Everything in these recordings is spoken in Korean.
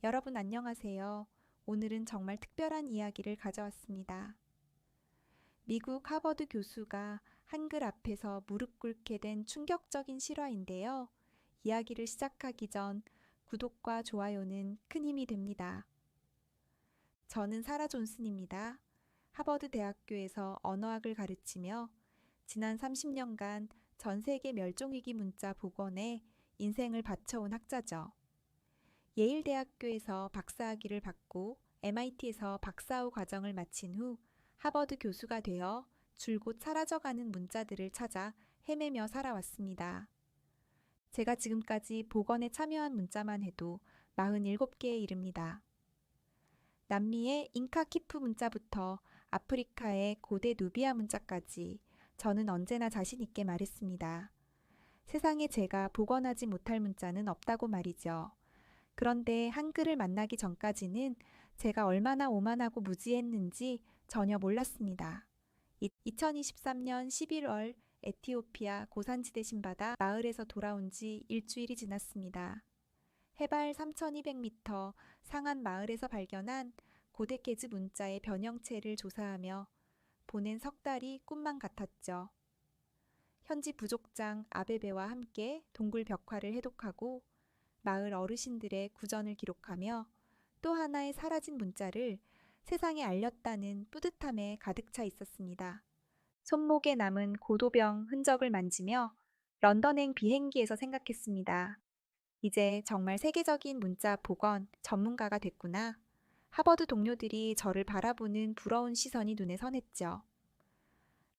여러분 안녕하세요. 오늘은 정말 특별한 이야기를 가져왔습니다. 미국 하버드 교수가 한글 앞에서 무릎 꿇게 된 충격적인 실화인데요. 이야기를 시작하기 전 구독과 좋아요는 큰 힘이 됩니다. 저는 사라 존슨입니다. 하버드 대학교에서 언어학을 가르치며 지난 30년간 전 세계 멸종위기 문자 복원에 인생을 바쳐온 학자죠. 예일 대학교에서 박사학위를 받고 MIT에서 박사후 과정을 마친 후 하버드 교수가 되어 줄곧 사라져가는 문자들을 찾아 헤매며 살아왔습니다. 제가 지금까지 복원에 참여한 문자만 해도 47개에 이릅니다. 남미의 잉카 키프 문자부터 아프리카의 고대 누비아 문자까지 저는 언제나 자신 있게 말했습니다. 세상에 제가 복원하지 못할 문자는 없다고 말이죠. 그런데 한글을 만나기 전까지는 제가 얼마나 오만하고 무지했는지 전혀 몰랐습니다. 2023년 11월 에티오피아 고산지대 신바다 마을에서 돌아온 지 일주일이 지났습니다. 해발 3,200m 상한 마을에서 발견한 고데케즈 문자의 변형체를 조사하며 보낸 석 달이 꿈만 같았죠. 현지 부족장 아베베와 함께 동굴 벽화를 해독하고 마을 어르신들의 구전을 기록하며 또 하나의 사라진 문자를 세상에 알렸다는 뿌듯함에 가득 차 있었습니다. 손목에 남은 고도병 흔적을 만지며 런던행 비행기에서 생각했습니다. 이제 정말 세계적인 문자 복원 전문가가 됐구나. 하버드 동료들이 저를 바라보는 부러운 시선이 눈에 선했죠.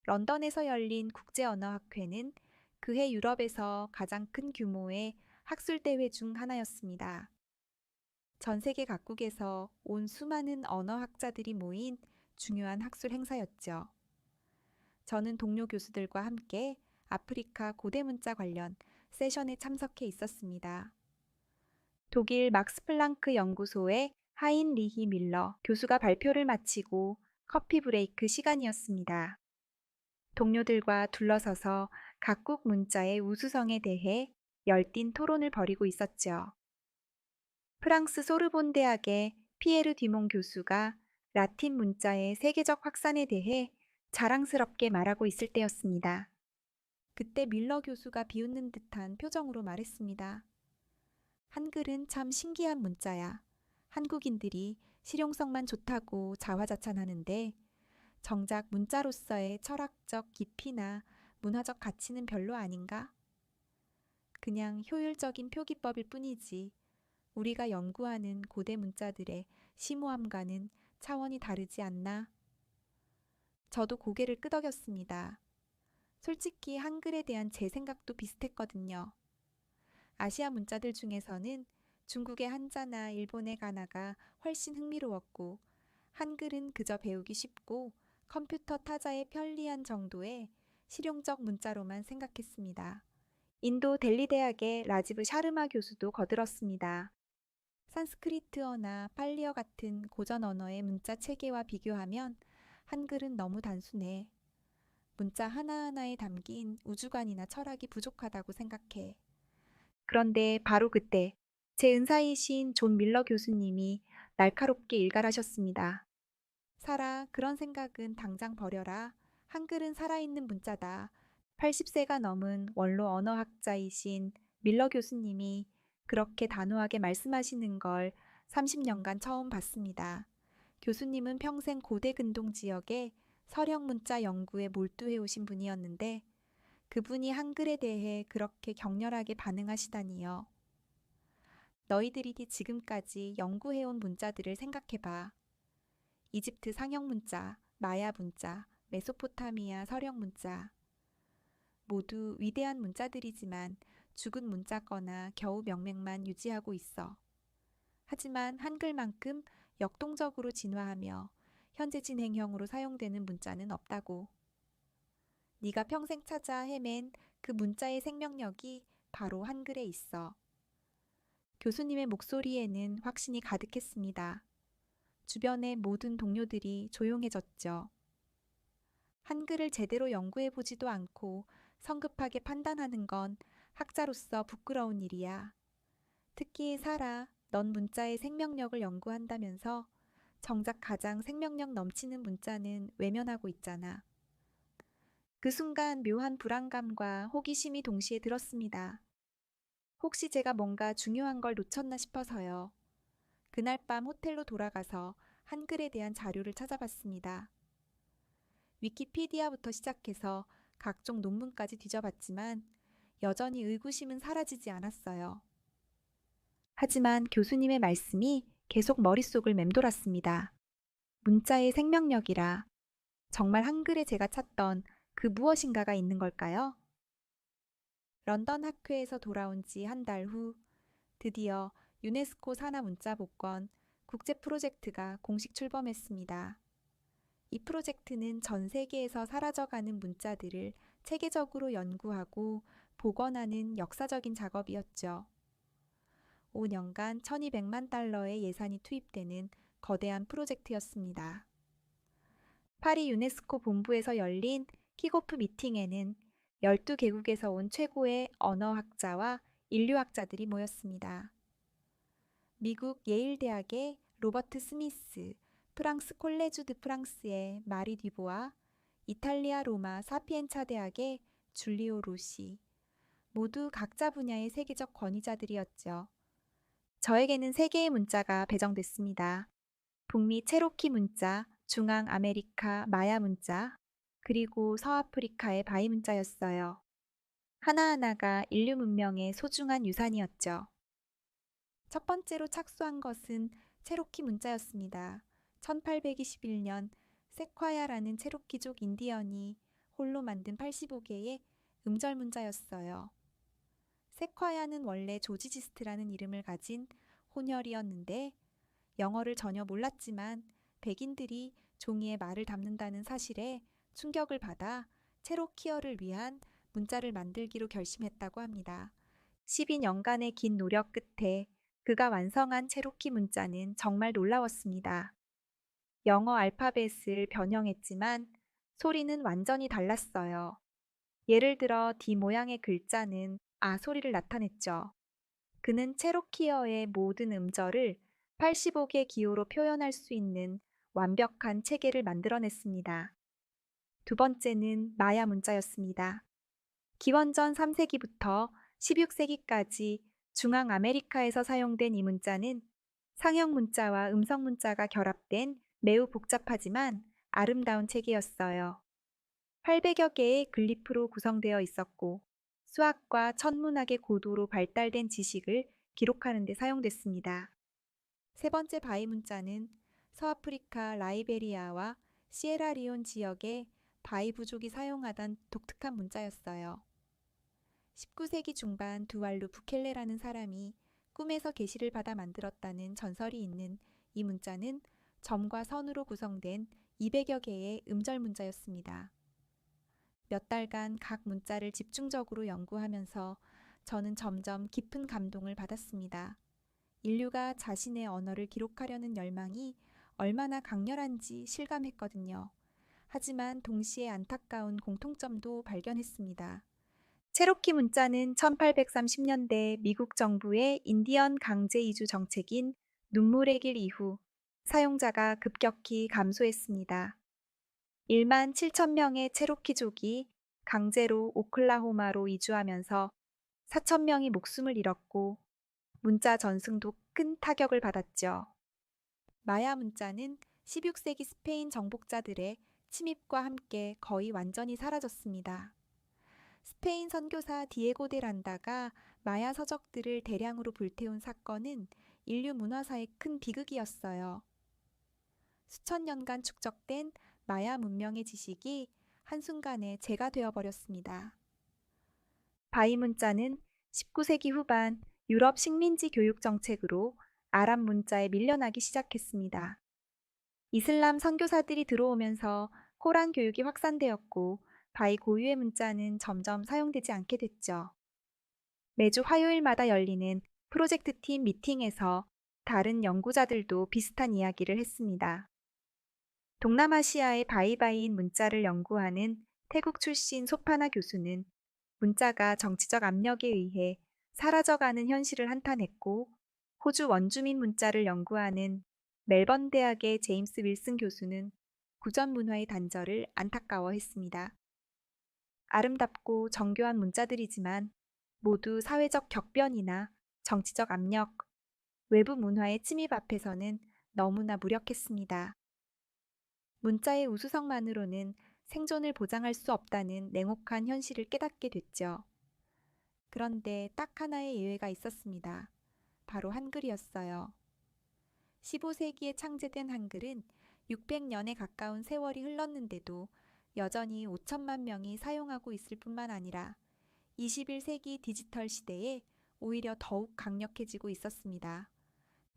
런던에서 열린 국제언어학회는 그해 유럽에서 가장 큰 규모의 학술대회 중 하나였습니다. 전 세계 각국에서 온 수많은 언어학자들이 모인 중요한 학술 행사였죠. 저는 동료 교수들과 함께 아프리카 고대 문자 관련 세션에 참석해 있었습니다. 독일 막스 플랑크 연구소의 하인리히 밀러 교수가 발표를 마치고 커피 브레이크 시간이었습니다. 동료들과 둘러서서 각국 문자의 우수성에 대해 열띤 토론을 벌이고 있었죠. 프랑스 소르본 대학의 피에르 뒤몽 교수가 라틴 문자의 세계적 확산에 대해 자랑스럽게 말하고 있을 때였습니다. 그때 밀러 교수가 비웃는 듯한 표정으로 말했습니다. 한글은 참 신기한 문자야. 한국인들이 실용성만 좋다고 자화자찬하는데 정작 문자로서의 철학적 깊이나 문화적 가치는 별로 아닌가? 그냥 효율적인 표기법일 뿐이지 우리가 연구하는 고대 문자들의 심오함과는 차원이 다르지 않나? 저도 고개를 끄덕였습니다. 솔직히 한글에 대한 제 생각도 비슷했거든요. 아시아 문자들 중에서는 중국의 한자나 일본의 가나가 훨씬 흥미로웠고 한글은 그저 배우기 쉽고 컴퓨터 타자에 편리한 정도의 실용적 문자로만 생각했습니다. 인도 델리 대학의 라지브 샤르마 교수도 거들었습니다. 산스크리트어나 팔리어 같은 고전 언어의 문자 체계와 비교하면 한글은 너무 단순해. 문자 하나하나에 담긴 우주관이나 철학이 부족하다고 생각해. 그런데 바로 그때 제 은사이신 존 밀러 교수님이 날카롭게 일갈하셨습니다. 사라, 그런 생각은 당장 버려라. 한글은 살아있는 문자다. 80세가 넘은 원로 언어학자이신 밀러 교수님이 그렇게 단호하게 말씀하시는 걸 30년간 처음 봤습니다. 교수님은 평생 고대 근동 지역의 서령 문자 연구에 몰두해 오신 분이었는데 그분이 한글에 대해 그렇게 격렬하게 반응하시다니요. 너희들이 지금까지 연구해온 문자들을 생각해봐. 이집트 상형 문자, 마야 문자, 메소포타미아 서령 문자. 모두 위대한 문자들이지만 죽은 문자거나 겨우 명맥만 유지하고 있어. 하지만 한글만큼 역동적으로 진화하며 현재 진행형으로 사용되는 문자는 없다고. 네가 평생 찾아 헤맨 그 문자의 생명력이 바로 한글에 있어. 교수님의 목소리에는 확신이 가득했습니다. 주변의 모든 동료들이 조용해졌죠. 한글을 제대로 연구해보지도 않고 성급하게 판단하는 건 학자로서 부끄러운 일이야. 특히 사라, 넌 문자의 생명력을 연구한다면서 정작 가장 생명력 넘치는 문자는 외면하고 있잖아. 그 순간 묘한 불안감과 호기심이 동시에 들었습니다. 혹시 제가 뭔가 중요한 걸 놓쳤나 싶어서요. 그날 밤 호텔로 돌아가서 한글에 대한 자료를 찾아봤습니다. 위키피디아부터 시작해서 각종 논문까지 뒤져봤지만 여전히 의구심은 사라지지 않았어요. 하지만 교수님의 말씀이 계속 머릿속을 맴돌았습니다. 문자의 생명력이라 정말 한글에 제가 찾던 그 무엇인가가 있는 걸까요? 런던 학회에서 돌아온 지 한 달 후 드디어 유네스코 산하 문자 복권 국제 프로젝트가 공식 출범했습니다. 이 프로젝트는 전 세계에서 사라져가는 문자들을 체계적으로 연구하고 복원하는 역사적인 작업이었죠. 5년간 1200만 달러의 예산이 투입되는 거대한 프로젝트였습니다. 파리 유네스코 본부에서 열린 킥오프 미팅에는 12개국에서 온 최고의 언어학자와 인류학자들이 모였습니다. 미국 예일대학의 로버트 스미스, 프랑스 콜레주 드 프랑스의 마리 듀보아, 이탈리아 로마 사피엔차 대학의 줄리오 로시, 모두 각자 분야의 세계적 권위자들이었죠. 저에게는 세 개의 문자가 배정됐습니다. 북미 체로키 문자, 중앙 아메리카 마야 문자, 그리고 서아프리카의 바이 문자였어요. 하나하나가 인류 문명의 소중한 유산이었죠. 첫 번째로 착수한 것은 체로키 문자였습니다. 1821년 세콰야라는 체로키족 인디언이 홀로 만든 85개의 음절 문자였어요. 세콰야는 원래 조지지스트라는 이름을 가진 혼혈이었는데 영어를 전혀 몰랐지만 백인들이 종이에 말을 담는다는 사실에 충격을 받아 체로키어를 위한 문자를 만들기로 결심했다고 합니다. 12년간의 긴 노력 끝에 그가 완성한 체로키 문자는 정말 놀라웠습니다. 영어 알파벳을 변형했지만 소리는 완전히 달랐어요. 예를 들어 D 모양의 글자는 아 소리를 나타냈죠. 그는 체로키어의 모든 음절을 85개 기호로 표현할 수 있는 완벽한 체계를 만들어냈습니다. 두 번째는 마야 문자였습니다. 기원전 3세기부터 16세기까지 중앙 아메리카에서 사용된 이 문자는 상형 문자와 음성 문자가 결합된 매우 복잡하지만 아름다운 체계였어요. 800여 개의 글리프로 구성되어 있었고 수학과 천문학의 고도로 발달된 지식을 기록하는 데 사용됐습니다. 세 번째 바이 문자는 서아프리카 라이베리아와 시에라리온 지역의 바이 부족이 사용하던 독특한 문자였어요. 19세기 중반 두왈루 부켈레라는 사람이 꿈에서 계시를 받아 만들었다는 전설이 있는 이 문자는 점과 선으로 구성된 200여 개의 음절 문자였습니다. 몇 달간 각 문자를 집중적으로 연구하면서 저는 점점 깊은 감동을 받았습니다. 인류가 자신의 언어를 기록하려는 열망이 얼마나 강렬한지 실감했거든요. 하지만 동시에 안타까운 공통점도 발견했습니다. 체로키 문자는 1830년대 미국 정부의 인디언 강제 이주 정책인 눈물의 길 이후 사용자가 급격히 감소했습니다. 1만 7천 명의 체로키족이 강제로 오클라호마로 이주하면서 4천 명이 목숨을 잃었고 문자 전승도 큰 타격을 받았죠. 마야 문자는 16세기 스페인 정복자들의 침입과 함께 거의 완전히 사라졌습니다. 스페인 선교사 디에고 데 란다가 마야 서적들을 대량으로 불태운 사건은 인류 문화사의 큰 비극이었어요. 수천 년간 축적된 마야 문명의 지식이 한순간에 재가 되어버렸습니다. 바이 문자는 19세기 후반 유럽 식민지 교육 정책으로 아랍 문자에 밀려나기 시작했습니다. 이슬람 선교사들이 들어오면서 코란 교육이 확산되었고 바이 고유의 문자는 점점 사용되지 않게 됐죠. 매주 화요일마다 열리는 프로젝트 팀 미팅에서 다른 연구자들도 비슷한 이야기를 했습니다. 동남아시아의 바이바이인 문자를 연구하는 태국 출신 소파나 교수는 문자가 정치적 압력에 의해 사라져가는 현실을 한탄했고 호주 원주민 문자를 연구하는 멜번 대학의 제임스 윌슨 교수는 구전 문화의 단절을 안타까워했습니다. 아름답고 정교한 문자들이지만 모두 사회적 격변이나 정치적 압력, 외부 문화의 침입 앞에서는 너무나 무력했습니다. 문자의 우수성만으로는 생존을 보장할 수 없다는 냉혹한 현실을 깨닫게 됐죠. 그런데 딱 하나의 예외가 있었습니다. 바로 한글이었어요. 15세기에 창제된 한글은 600년에 가까운 세월이 흘렀는데도 여전히 5천만 명이 사용하고 있을 뿐만 아니라 21세기 디지털 시대에 오히려 더욱 강력해지고 있었습니다.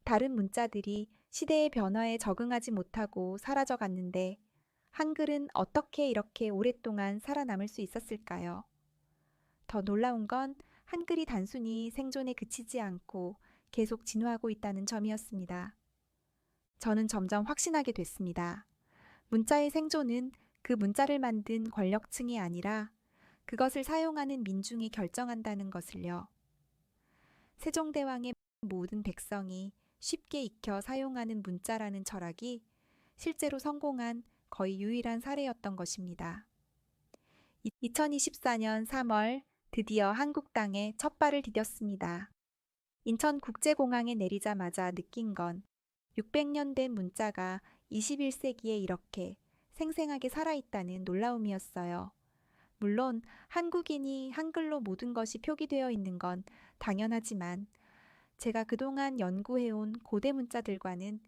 다른 문자들이 시대의 변화에 적응하지 못하고 사라져 갔는데 한글은 어떻게 이렇게 오랫동안 살아남을 수 있었을까요? 더 놀라운 건 한글이 단순히 생존에 그치지 않고 계속 진화하고 있다는 점이었습니다. 저는 점점 확신하게 됐습니다. 문자의 생존은 그 문자를 만든 권력층이 아니라 그것을 사용하는 민중이 결정한다는 것을요. 세종대왕의 모든 백성이 쉽게 익혀 사용하는 문자라는 철학이 실제로 성공한 거의 유일한 사례였던 것입니다. 2024년 3월 드디어 한국 땅에 첫 발을 디뎠습니다. 인천국제공항에 내리자마자 느낀 건 600년 된 문자가 21세기에 이렇게 생생하게 살아있다는 놀라움이었어요. 물론 한국인이 한글로 모든 것이 표기되어 있는 건 당연하지만 제가 그동안 연구해온 고대 문자들과는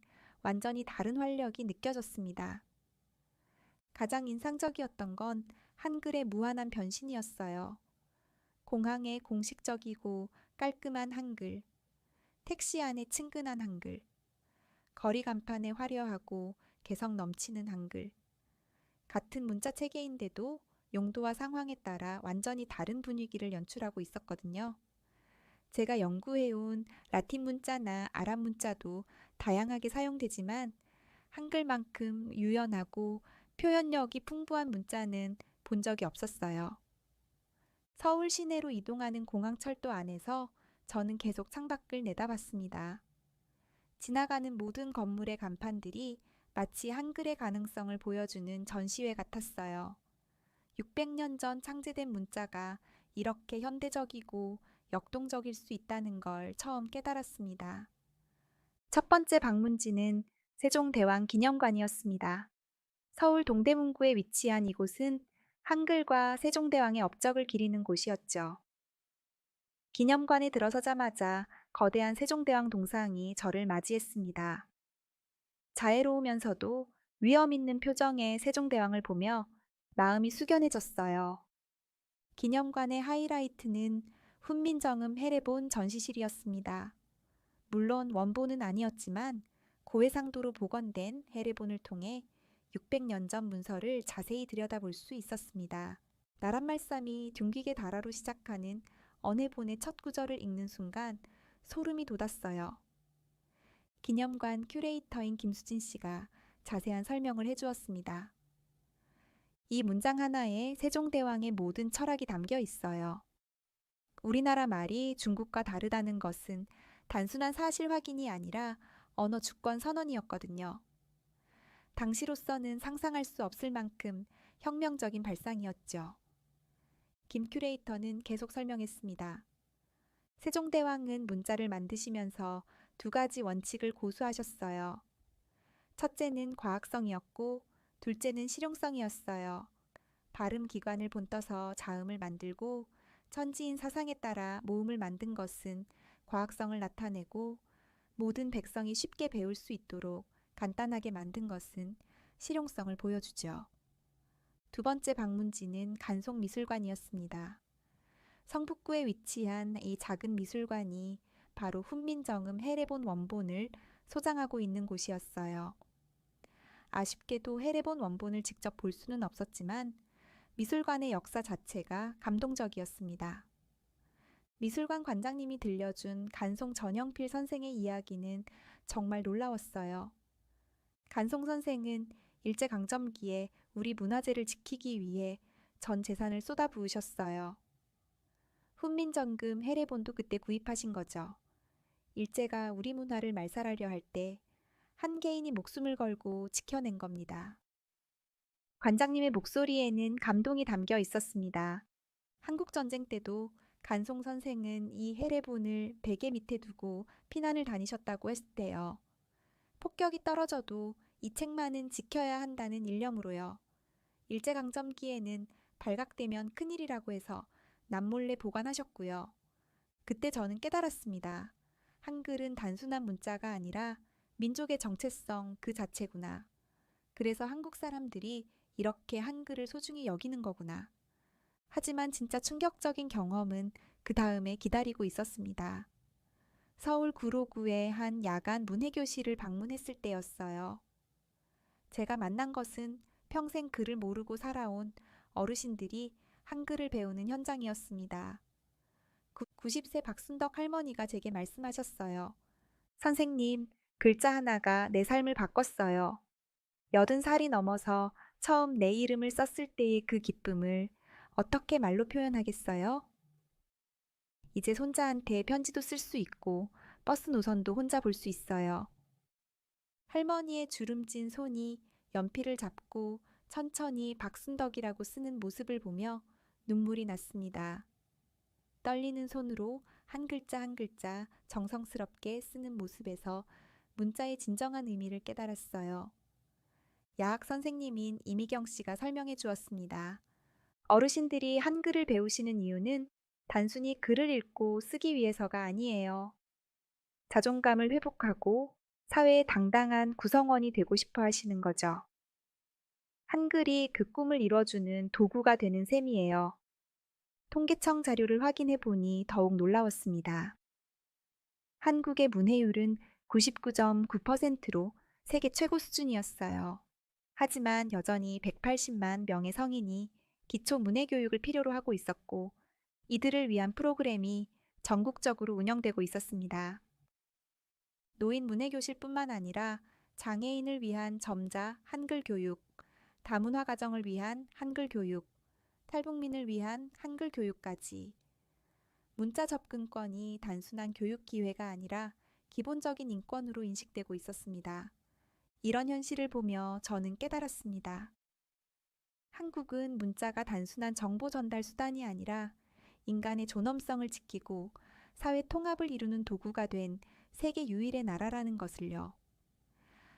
완전히 다른 활력이 느껴졌습니다. 가장 인상적이었던 건 한글의 무한한 변신이었어요. 공항의 공식적이고 깔끔한 한글, 택시 안의 친근한 한글, 거리 간판에 화려하고 개성 넘치는 한글. 같은 문자 체계인데도 용도와 상황에 따라 완전히 다른 분위기를 연출하고 있었거든요. 제가 연구해온 라틴 문자나 아랍 문자도 다양하게 사용되지만 한글만큼 유연하고 표현력이 풍부한 문자는 본 적이 없었어요. 서울 시내로 이동하는 공항철도 안에서 저는 계속 창밖을 내다봤습니다. 지나가는 모든 건물의 간판들이 마치 한글의 가능성을 보여주는 전시회 같았어요. 600년 전 창제된 문자가 이렇게 현대적이고 역동적일 수 있다는 걸 처음 깨달았습니다. 첫 번째 방문지는 세종대왕 기념관이었습니다. 서울 동대문구에 위치한 이곳은 한글과 세종대왕의 업적을 기리는 곳이었죠. 기념관에 들어서자마자 거대한 세종대왕 동상이 저를 맞이했습니다. 자애로우면서도 위험 있는 표정의 세종대왕을 보며 마음이 숙연해졌어요. 기념관의 하이라이트는 훈민정음 해례본 전시실이었습니다. 물론 원본은 아니었지만 고해상도로 복원된 해례본을 통해 600년 전 문서를 자세히 들여다볼 수 있었습니다. 나란말씀이 둥기계 달아로 시작하는 언해본의 첫 구절을 읽는 순간 소름이 돋았어요. 기념관 큐레이터인 김수진 씨가 자세한 설명을 해주었습니다. 이 문장 하나에 세종대왕의 모든 철학이 담겨 있어요. 우리나라 말이 중국과 다르다는 것은 단순한 사실 확인이 아니라 언어 주권 선언이었거든요. 당시로서는 상상할 수 없을 만큼 혁명적인 발상이었죠. 김 큐레이터는 계속 설명했습니다. 세종대왕은 문자를 만드시면서 두 가지 원칙을 고수하셨어요. 첫째는 과학성이었고 둘째는 실용성이었어요. 발음 기관을 본떠서 자음을 만들고 천지인 사상에 따라 모음을 만든 것은 과학성을 나타내고 모든 백성이 쉽게 배울 수 있도록 간단하게 만든 것은 실용성을 보여주죠. 두 번째 방문지는 간송미술관이었습니다. 성북구에 위치한 이 작은 미술관이 바로 훈민정음 해례본 원본을 소장하고 있는 곳이었어요. 아쉽게도 해례본 원본을 직접 볼 수는 없었지만 미술관의 역사 자체가 감동적이었습니다. 미술관 관장님이 들려준 간송 전영필 선생의 이야기는 정말 놀라웠어요. 간송 선생은 일제강점기에 우리 문화재를 지키기 위해 전 재산을 쏟아부으셨어요. 훈민정금 해례본도 그때 구입하신 거죠. 일제가 우리 문화를 말살하려 할 때 한 개인이 목숨을 걸고 지켜낸 겁니다. 관장님의 목소리에는 감동이 담겨 있었습니다. 한국전쟁 때도 간송 선생은 이 해례본을 베개 밑에 두고 피난을 다니셨다고 했대요. 폭격이 떨어져도 이 책만은 지켜야 한다는 일념으로요. 일제강점기에는 발각되면 큰일이라고 해서 남몰래 보관하셨고요. 그때 저는 깨달았습니다. 한글은 단순한 문자가 아니라 민족의 정체성 그 자체구나. 그래서 한국 사람들이 이렇게 한글을 소중히 여기는 거구나. 하지만 진짜 충격적인 경험은 그 다음에 기다리고 있었습니다. 서울 구로구의 한 야간 문해교실을 방문했을 때였어요. 제가 만난 것은 평생 글을 모르고 살아온 어르신들이 한글을 배우는 현장이었습니다. 90세 박순덕 할머니가 제게 말씀하셨어요. 선생님, 글자 하나가 내 삶을 바꿨어요. 80살이 넘어서 처음 내 이름을 썼을 때의 그 기쁨을 어떻게 말로 표현하겠어요? 이제 손자한테 편지도 쓸 수 있고 버스 노선도 혼자 볼 수 있어요. 할머니의 주름진 손이 연필을 잡고 천천히 박순덕이라고 쓰는 모습을 보며 눈물이 났습니다. 떨리는 손으로 한 글자 한 글자 정성스럽게 쓰는 모습에서 문자의 진정한 의미를 깨달았어요. 야학 선생님인 이미경 씨가 설명해 주었습니다. 어르신들이 한글을 배우시는 이유는 단순히 글을 읽고 쓰기 위해서가 아니에요. 자존감을 회복하고 사회의 당당한 구성원이 되고 싶어 하시는 거죠. 한글이 그 꿈을 이뤄주는 도구가 되는 셈이에요. 통계청 자료를 확인해 보니 더욱 놀라웠습니다. 한국의 문해율은 99.9%로 세계 최고 수준이었어요. 하지만 여전히 180만 명의 성인이 기초 문해 교육을 필요로 하고 있었고 이들을 위한 프로그램이 전국적으로 운영되고 있었습니다. 노인 문해교실뿐만 아니라 장애인을 위한 점자 한글 교육, 다문화 가정을 위한 한글 교육, 탈북민을 위한 한글 교육까지 문자 접근권이 단순한 교육 기회가 아니라 기본적인 인권으로 인식되고 있었습니다. 이런 현실을 보며 저는 깨달았습니다. 한국은 문자가 단순한 정보 전달 수단이 아니라 인간의 존엄성을 지키고 사회 통합을 이루는 도구가 된 세계 유일의 나라라는 것을요.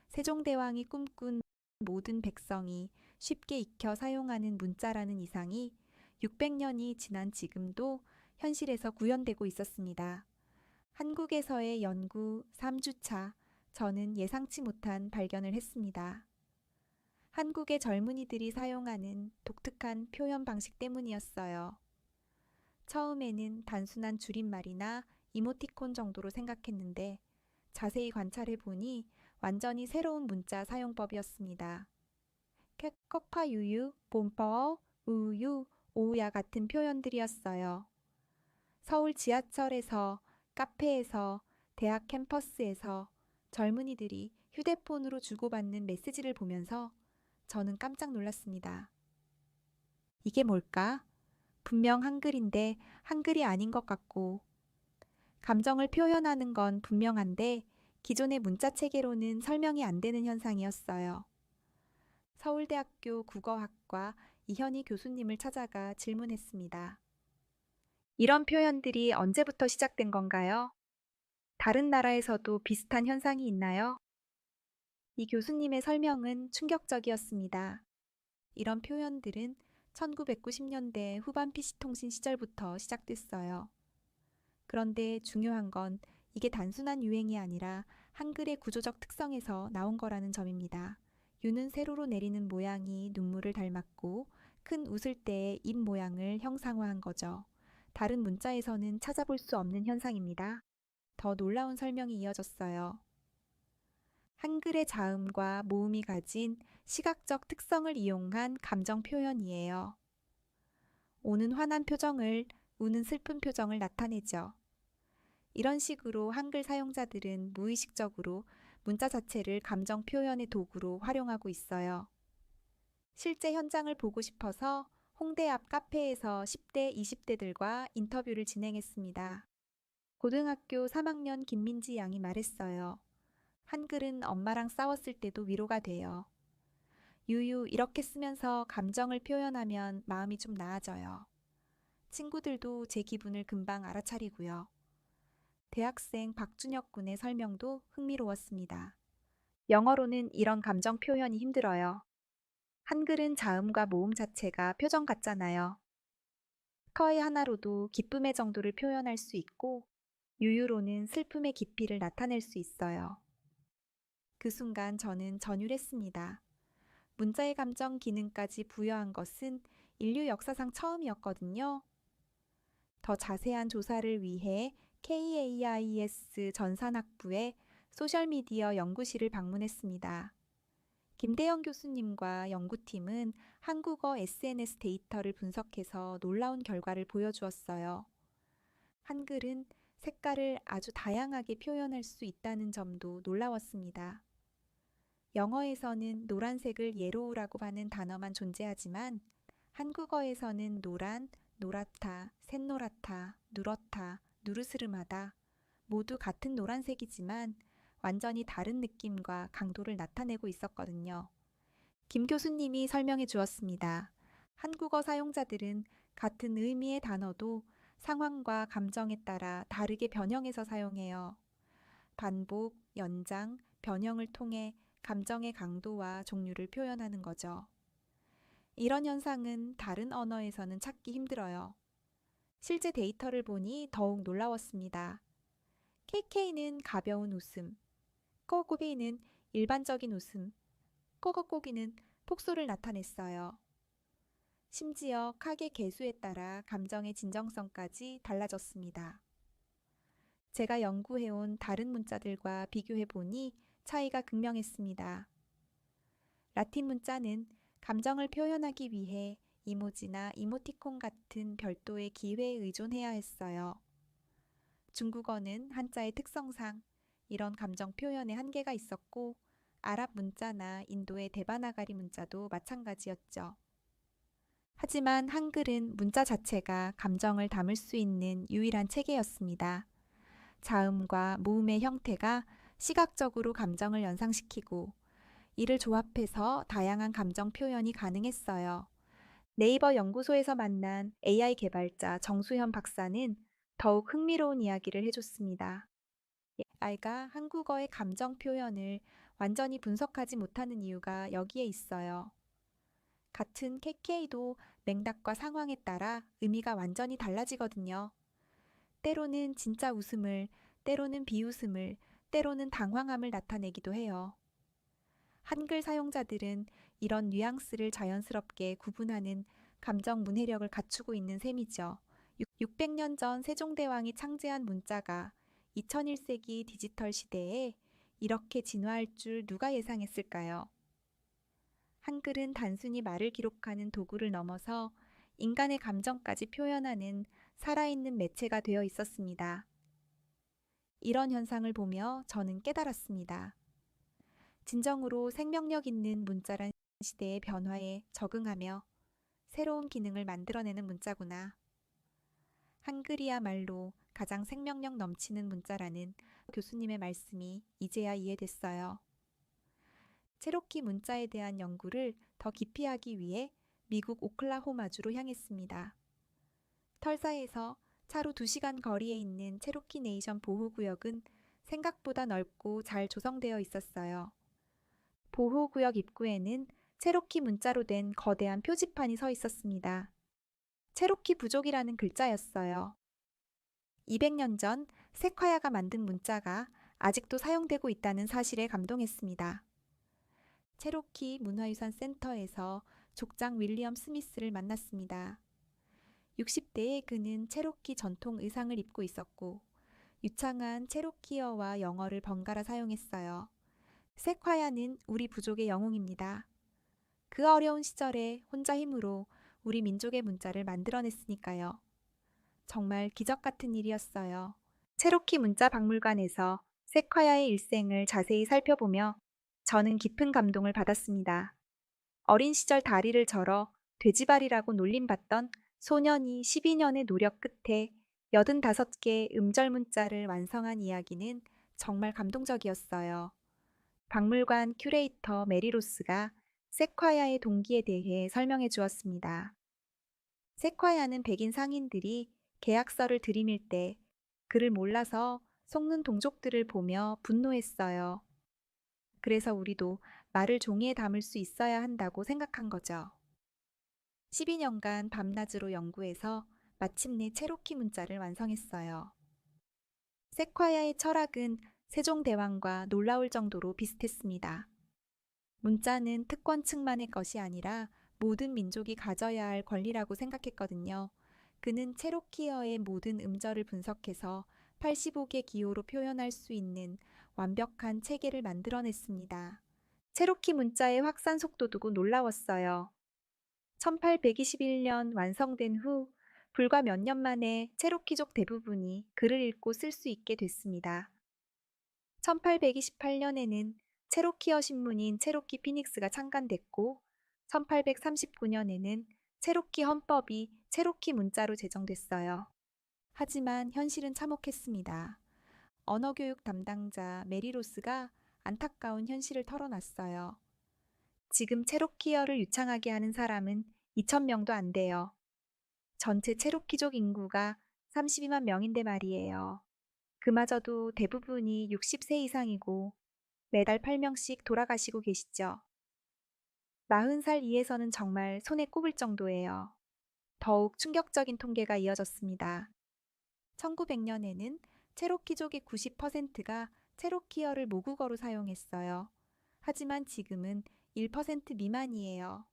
세종대왕이 꿈꾼 모든 백성이 쉽게 익혀 사용하는 문자라는 이상이 600년이 지난 지금도 현실에서 구현되고 있었습니다. 한국에서의 연구 3주차, 저는 예상치 못한 발견을 했습니다. 한국의 젊은이들이 사용하는 독특한 표현 방식 때문이었어요. 처음에는 단순한 줄임말이나 이모티콘 정도로 생각했는데 자세히 관찰해 보니 완전히 새로운 문자 사용법이었습니다. 캐커파유유, 봄퍼, 우유, 오야 같은 표현들이었어요. 서울 지하철에서, 카페에서, 대학 캠퍼스에서 젊은이들이 휴대폰으로 주고받는 메시지를 보면서 저는 깜짝 놀랐습니다. 이게 뭘까? 분명 한글인데 한글이 아닌 것 같고, 감정을 표현하는 건 분명한데 기존의 문자 체계로는 설명이 안 되는 현상이었어요. 서울대학교 국어학과 이현희 교수님을 찾아가 질문했습니다. 이런 표현들이 언제부터 시작된 건가요? 다른 나라에서도 비슷한 현상이 있나요? 이 교수님의 설명은 충격적이었습니다. 이런 표현들은 1990년대 후반 PC통신 시절부터 시작됐어요. 그런데 중요한 건 이게 단순한 유행이 아니라 한글의 구조적 특성에서 나온 거라는 점입니다. 유는 세로로 내리는 모양이 눈물을 닮았고 큰 웃을 때의 입 모양을 형상화한 거죠. 다른 문자에서는 찾아볼 수 없는 현상입니다. 더 놀라운 설명이 이어졌어요. 한글의 자음과 모음이 가진 시각적 특성을 이용한 감정 표현이에요. 오는 화난 표정을, 우는 슬픈 표정을 나타내죠. 이런 식으로 한글 사용자들은 무의식적으로 문자 자체를 감정 표현의 도구로 활용하고 있어요. 실제 현장을 보고 싶어서 홍대 앞 카페에서 10대, 20대들과 인터뷰를 진행했습니다. 고등학교 3학년 김민지 양이 말했어요. 한글은 엄마랑 싸웠을 때도 위로가 돼요. 유유, 이렇게 쓰면서 감정을 표현하면 마음이 좀 나아져요. 친구들도 제 기분을 금방 알아차리고요. 대학생 박준혁 군의 설명도 흥미로웠습니다. 영어로는 이런 감정 표현이 힘들어요. 한글은 자음과 모음 자체가 표정 같잖아요. 커의 하나로도 기쁨의 정도를 표현할 수 있고, 유유로는 슬픔의 깊이를 나타낼 수 있어요. 그 순간 저는 전율했습니다. 문자의 감정 기능까지 부여한 것은 인류 역사상 처음이었거든요. 더 자세한 조사를 위해 KAIS 전산학부의 소셜미디어 연구실을 방문했습니다. 김대영 교수님과 연구팀은 한국어 SNS 데이터를 분석해서 놀라운 결과를 보여주었어요. 한글은 색깔을 아주 다양하게 표현할 수 있다는 점도 놀라웠습니다. 영어에서는 노란색을 옐로우라고 하는 단어만 존재하지만 한국어에서는 노란, 노랗다, 샛노랗다, 누렇다, 누르스름하다 모두 같은 노란색이지만 완전히 다른 느낌과 강도를 나타내고 있었거든요. 김 교수님이 설명해 주었습니다. 한국어 사용자들은 같은 의미의 단어도 상황과 감정에 따라 다르게 변형해서 사용해요. 반복, 연장, 변형을 통해 감정의 강도와 종류를 표현하는 거죠. 이런 현상은 다른 언어에서는 찾기 힘들어요. 실제 데이터를 보니 더욱 놀라웠습니다. KK는 가벼운 웃음, 꼬꼬비는 일반적인 웃음, 꼬거꼬기는 폭소를 나타냈어요. 심지어 카의 개수에 따라 감정의 진정성까지 달라졌습니다. 제가 연구해온 다른 문자들과 비교해보니 차이가 극명했습니다. 라틴 문자는 감정을 표현하기 위해 이모지나 이모티콘 같은 별도의 기회에 의존해야 했어요. 중국어는 한자의 특성상 이런 감정 표현에 한계가 있었고 아랍 문자나 인도의 데바나가리 문자도 마찬가지였죠. 하지만 한글은 문자 자체가 감정을 담을 수 있는 유일한 체계였습니다. 자음과 모음의 형태가 시각적으로 감정을 연상시키고 이를 조합해서 다양한 감정 표현이 가능했어요. 네이버 연구소에서 만난 AI 개발자 정수현 박사는 더욱 흥미로운 이야기를 해줬습니다. AI가 한국어의 감정 표현을 완전히 분석하지 못하는 이유가 여기에 있어요. 같은 KK도 맥락과 상황에 따라 의미가 완전히 달라지거든요. 때로는 진짜 웃음을, 때로는 비웃음을, 때로는 당황함을 나타내기도 해요. 한글 사용자들은 이런 뉘앙스를 자연스럽게 구분하는 감정 문해력을 갖추고 있는 셈이죠. 600년 전 세종대왕이 창제한 문자가 2001세기 디지털 시대에 이렇게 진화할 줄 누가 예상했을까요? 한글은 단순히 말을 기록하는 도구를 넘어서 인간의 감정까지 표현하는 살아있는 매체가 되어 있었습니다. 이런 현상을 보며 저는 깨달았습니다. 진정으로 생명력 있는 문자란 시대의 변화에 적응하며 새로운 기능을 만들어내는 문자구나. 한글이야말로 가장 생명력 넘치는 문자라는 교수님의 말씀이 이제야 이해됐어요. 체로키 문자에 대한 연구를 더 깊이 하기 위해 미국 오클라호마주로 향했습니다. 털사에서 차로 2시간 거리에 있는 체로키 네이션 보호구역은 생각보다 넓고 잘 조성되어 있었어요. 보호구역 입구에는 체로키 문자로 된 거대한 표지판이 서 있었습니다. 체로키 부족이라는 글자였어요. 200년 전 세콰야가 만든 문자가 아직도 사용되고 있다는 사실에 감동했습니다. 체로키 문화유산 센터에서 족장 윌리엄 스미스를 만났습니다. 60대의 그는 체로키 전통 의상을 입고 있었고 유창한 체로키어와 영어를 번갈아 사용했어요. 세콰야는 우리 부족의 영웅입니다. 그 어려운 시절에 혼자 힘으로 우리 민족의 문자를 만들어냈으니까요. 정말 기적 같은 일이었어요. 체로키 문자 박물관에서 세콰야의 일생을 자세히 살펴보며 저는 깊은 감동을 받았습니다. 어린 시절 다리를 절어 돼지발이라고 놀림받던 소년이 12년의 노력 끝에 85개 음절 문자를 완성한 이야기는 정말 감동적이었어요. 박물관 큐레이터 메리로스가 세콰이아의 동기에 대해 설명해 주었습니다. 세콰이아는 백인 상인들이 계약서를 들이밀 때 그를 몰라서 속는 동족들을 보며 분노했어요. 그래서 우리도 말을 종이에 담을 수 있어야 한다고 생각한 거죠. 12년간 밤낮으로 연구해서 마침내 체로키 문자를 완성했어요. 세콰이아의 철학은 세종대왕과 놀라울 정도로 비슷했습니다. 문자는 특권층만의 것이 아니라 모든 민족이 가져야 할 권리라고 생각했거든요. 그는 체로키어의 모든 음절을 분석해서 85개 기호로 표현할 수 있는 완벽한 체계를 만들어냈습니다. 체로키 문자의 확산 속도 두고 놀라웠어요. 1821년 완성된 후 불과 몇 년 만에 체로키족 대부분이 글을 읽고 쓸 수 있게 됐습니다. 1828년에는 체로키어 신문인 체로키 피닉스가 창간됐고 1839년에는 체로키 헌법이 체로키 문자로 제정됐어요. 하지만 현실은 참혹했습니다. 언어교육 담당자 메리로스가 안타까운 현실을 털어놨어요. 지금 체로키어를 유창하게 하는 사람은 2,000명도 안 돼요. 전체 체로키족 인구가 32만 명인데 말이에요. 그마저도 대부분이 60세 이상이고 매달 8명씩 돌아가시고 계시죠. 40살 이에서는 정말 손에 꼽을 정도예요. 더욱 충격적인 통계가 이어졌습니다. 1900년에는 체로키족의 90%가 체로키어를 모국어로 사용했어요. 하지만 지금은 1% 미만이에요.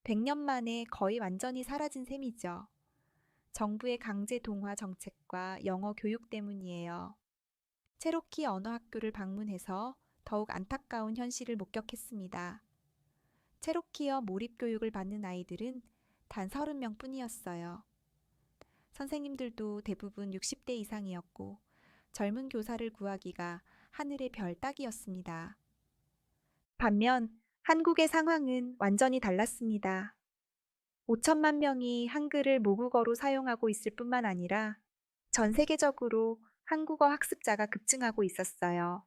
100년 만에 거의 완전히 사라진 셈이죠. 정부의 강제 동화 정책과 영어 교육 때문이에요. 체로키 언어학교를 방문해서 더욱 안타까운 현실을 목격했습니다. 체로키어 몰입교육을 받는 아이들은 단 30명 뿐이었어요. 선생님들도 대부분 60대 이상이었고 젊은 교사를 구하기가 하늘의 별 따기였습니다. 반면 한국의 상황은 완전히 달랐습니다. 5천만 명이 한글을 모국어로 사용하고 있을 뿐만 아니라 전 세계적으로 한국어 학습자가 급증하고 있었어요.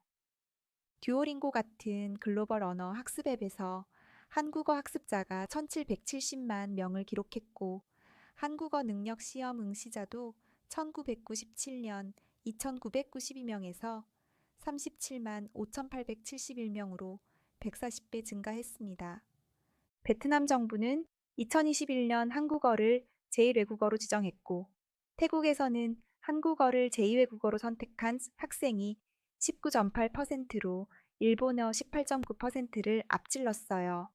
듀오링고 같은 글로벌 언어 학습 앱에서 한국어 학습자가 1,770만 명을 기록했고 한국어 능력 시험 응시자도 1997년 2,992명에서 37만 5,871명으로 140배 증가했습니다. 베트남 정부는 2021년 한국어를 제1외국어로 지정했고 태국에서는 한국어를 제2외국어로 선택한 학생이 19.8%로 일본어 18.9%를 앞질렀어요.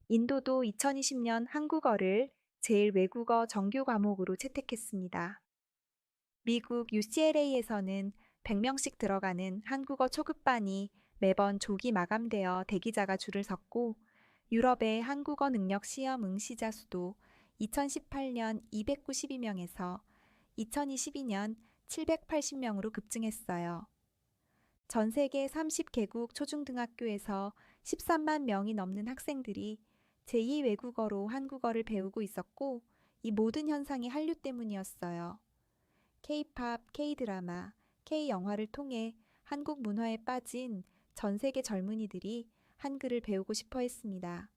인도도 2020년 한국어를 제1외국어 정규 과목으로 채택했습니다. 미국 UCLA에서는 100명씩 들어가는 한국어 초급반이 매번 조기 마감되어 대기자가 줄을 섰고 유럽의 한국어 능력 시험 응시자 수도 2018년 292명에서 2022년 780명으로 급증했어요. 전 세계 30개국 초중등학교에서 13만 명이 넘는 학생들이 제2 외국어로 한국어를 배우고 있었고 이 모든 현상이 한류 때문이었어요. K-팝, K-드라마, K-영화를 통해 한국 문화에 빠진 전 세계 젊은이들이 한글을 배우고 싶어 했습니다.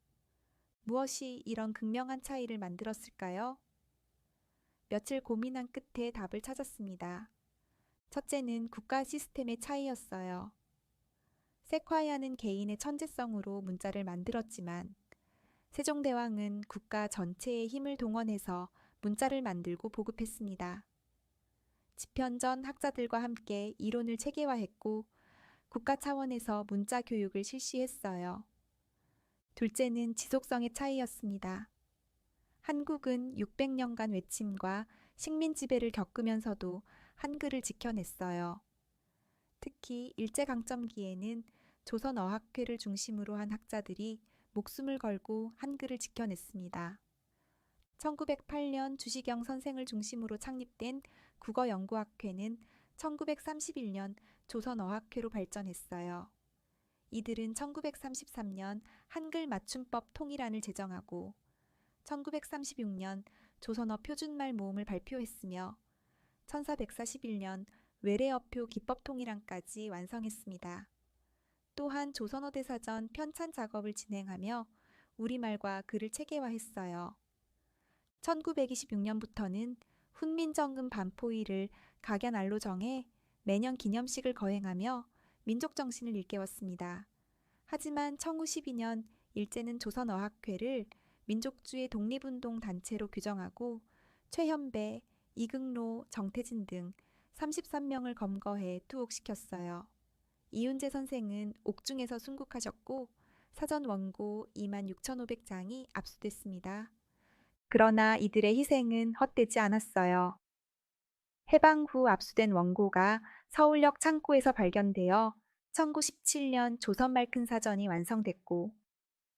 무엇이 이런 극명한 차이를 만들었을까요? 며칠 고민한 끝에 답을 찾았습니다. 첫째는 국가 시스템의 차이였어요. 세콰이아는 개인의 천재성으로 문자를 만들었지만 세종대왕은 국가 전체의 힘을 동원해서 문자를 만들고 보급했습니다. 집현전 학자들과 함께 이론을 체계화했고 국가 차원에서 문자 교육을 실시했어요. 둘째는 지속성의 차이였습니다. 한국은 600년간 외침과 식민 지배를 겪으면서도 한글을 지켜냈어요. 특히 일제강점기에는 조선어학회를 중심으로 한 학자들이 목숨을 걸고 한글을 지켜냈습니다. 1908년 주시경 선생을 중심으로 창립된 국어연구학회는 1931년 조선어학회로 발전했어요. 이들은 1933년 한글 맞춤법 통일안을 제정하고 1936년 조선어 표준말 모음을 발표했으며 1441년 외래어표 기법통일안까지 완성했습니다. 또한 조선어대사전 편찬 작업을 진행하며 우리말과 글을 체계화했어요. 1926년부터는 훈민정음 반포일을 각연알로 정해 매년 기념식을 거행하며 민족정신을 일깨웠습니다. 하지만 청후 12년 일제는 조선어학회를 민족주의 독립운동 단체로 규정하고 최현배, 이극로, 정태진 등 33명을 검거해 투옥시켰어요. 이훈재 선생은 옥중에서 순국하셨고 사전 원고 26,500장이 압수됐습니다. 그러나 이들의 희생은 헛되지 않았어요. 해방 후 압수된 원고가 서울역 창고에서 발견되어 1917년 조선말큰 사전이 완성됐고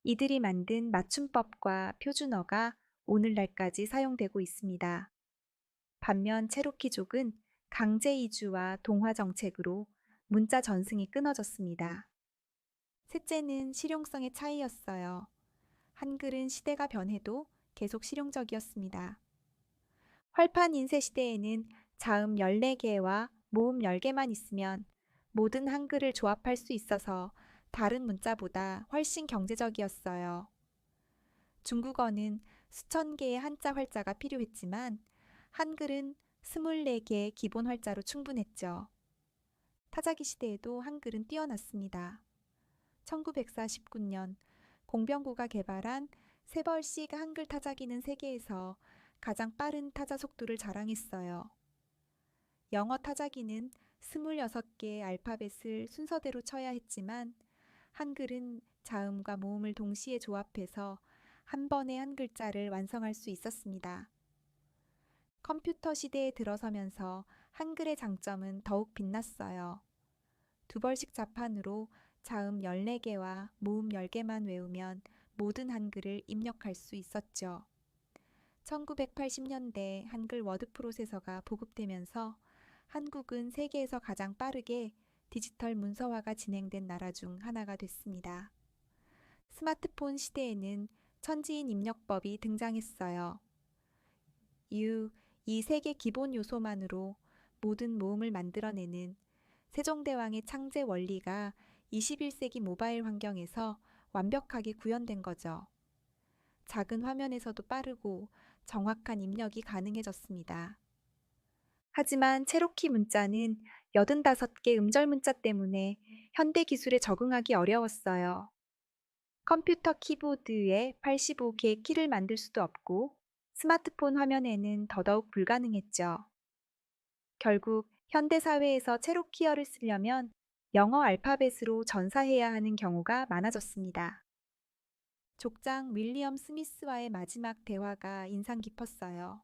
이들이 만든 맞춤법과 표준어가 오늘날까지 사용되고 있습니다. 반면 체로키족은 강제 이주와 동화 정책으로 문자 전승이 끊어졌습니다. 셋째는 실용성의 차이였어요. 한글은 시대가 변해도 계속 실용적이었습니다. 활판 인쇄 시대에는 자음 14개와 모음 10개만 있으면 모든 한글을 조합할 수 있어서 다른 문자보다 훨씬 경제적이었어요. 중국어는 수천 개의 한자 활자가 필요했지만 한글은 24개의 기본 활자로 충분했죠. 타자기 시대에도 한글은 뛰어났습니다. 1949년 공병구가 개발한 세벌식 한글 타자기는 세계에서 가장 빠른 타자 속도를 자랑했어요. 영어 타자기는 26개의 알파벳을 순서대로 쳐야 했지만 한글은 자음과 모음을 동시에 조합해서 한 번에 한 글자를 완성할 수 있었습니다. 컴퓨터 시대에 들어서면서 한글의 장점은 더욱 빛났어요. 두 벌씩 자판으로 자음 14개와 모음 10개만 외우면 모든 한글을 입력할 수 있었죠. 1980년대 한글 워드 프로세서가 보급되면서 한국은 세계에서 가장 빠르게 디지털 문서화가 진행된 나라 중 하나가 됐습니다. 스마트폰 시대에는 천지인 입력법이 등장했어요. 이 세 개 기본 요소만으로 모든 모음을 만들어내는 세종대왕의 창제 원리가 21세기 모바일 환경에서 완벽하게 구현된 거죠. 작은 화면에서도 빠르고 정확한 입력이 가능해졌습니다. 하지만 체로키 문자는 85개 음절 문자 때문에 현대 기술에 적응하기 어려웠어요. 컴퓨터 키보드에 85개의 키를 만들 수도 없고 스마트폰 화면에는 더더욱 불가능했죠. 결국 현대 사회에서 체로키어를 쓰려면 영어 알파벳으로 전사해야 하는 경우가 많아졌습니다. 족장 윌리엄 스미스와의 마지막 대화가 인상 깊었어요.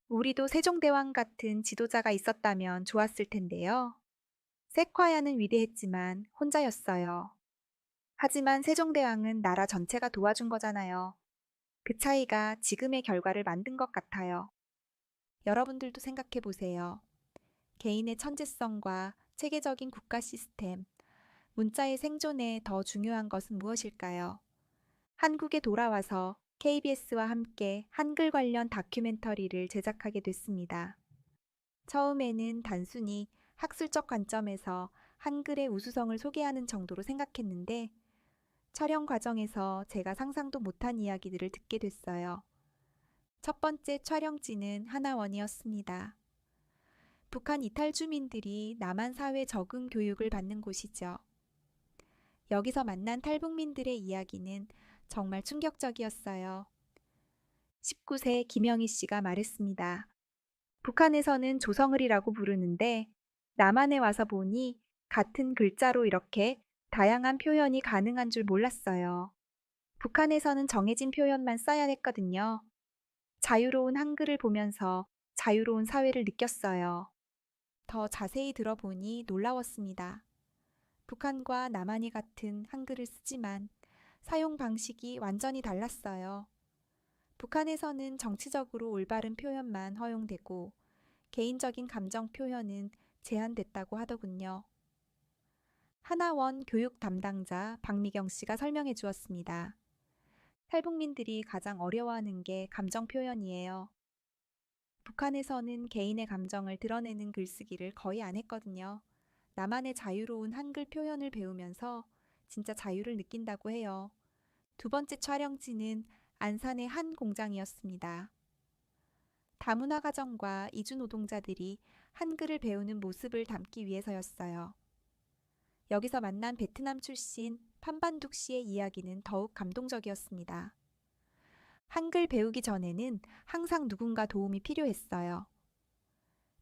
우리도 세종대왕 같은 지도자가 있었다면 좋았을 텐데요. 세콰야는 위대했지만 혼자였어요. 하지만 세종대왕은 나라 전체가 도와준 거잖아요. 그 차이가 지금의 결과를 만든 것 같아요. 여러분들도 생각해 보세요. 개인의 천재성과 체계적인 국가 시스템, 문자의 생존에 더 중요한 것은 무엇일까요? 한국에 돌아와서 KBS와 함께 한글 관련 다큐멘터리를 제작하게 됐습니다. 처음에는 단순히 학술적 관점에서 한글의 우수성을 소개하는 정도로 생각했는데 촬영 과정에서 제가 상상도 못한 이야기들을 듣게 됐어요. 첫 번째 촬영지는 하나원이었습니다. 북한 이탈 주민들이 남한 사회 적응 교육을 받는 곳이죠. 여기서 만난 탈북민들의 이야기는 정말 충격적이었어요. 19세 김영희 씨가 말했습니다. 북한에서는 조성을이라고 부르는데 남한에 와서 보니 같은 글자로 이렇게 다양한 표현이 가능한 줄 몰랐어요. 북한에서는 정해진 표현만 써야 했거든요. 자유로운 한글을 보면서 자유로운 사회를 느꼈어요. 더 자세히 들어보니 놀라웠습니다. 북한과 남한이 같은 한글을 쓰지만 사용 방식이 완전히 달랐어요. 북한에서는 정치적으로 올바른 표현만 허용되고 개인적인 감정 표현은 제한됐다고 하더군요. 하나원 교육 담당자 박미경 씨가 설명해 주었습니다. 탈북민들이 가장 어려워하는 게 감정 표현이에요. 북한에서는 개인의 감정을 드러내는 글쓰기를 거의 안 했거든요. 나만의 자유로운 한글 표현을 배우면서 진짜 자유를 느낀다고 해요. 두 번째 촬영지는 안산의 한 공장이었습니다. 다문화 가정과 이주 노동자들이 한글을 배우는 모습을 담기 위해서였어요. 여기서 만난 베트남 출신 판반둑 씨의 이야기는 더욱 감동적이었습니다. 한글 배우기 전에는 항상 누군가 도움이 필요했어요.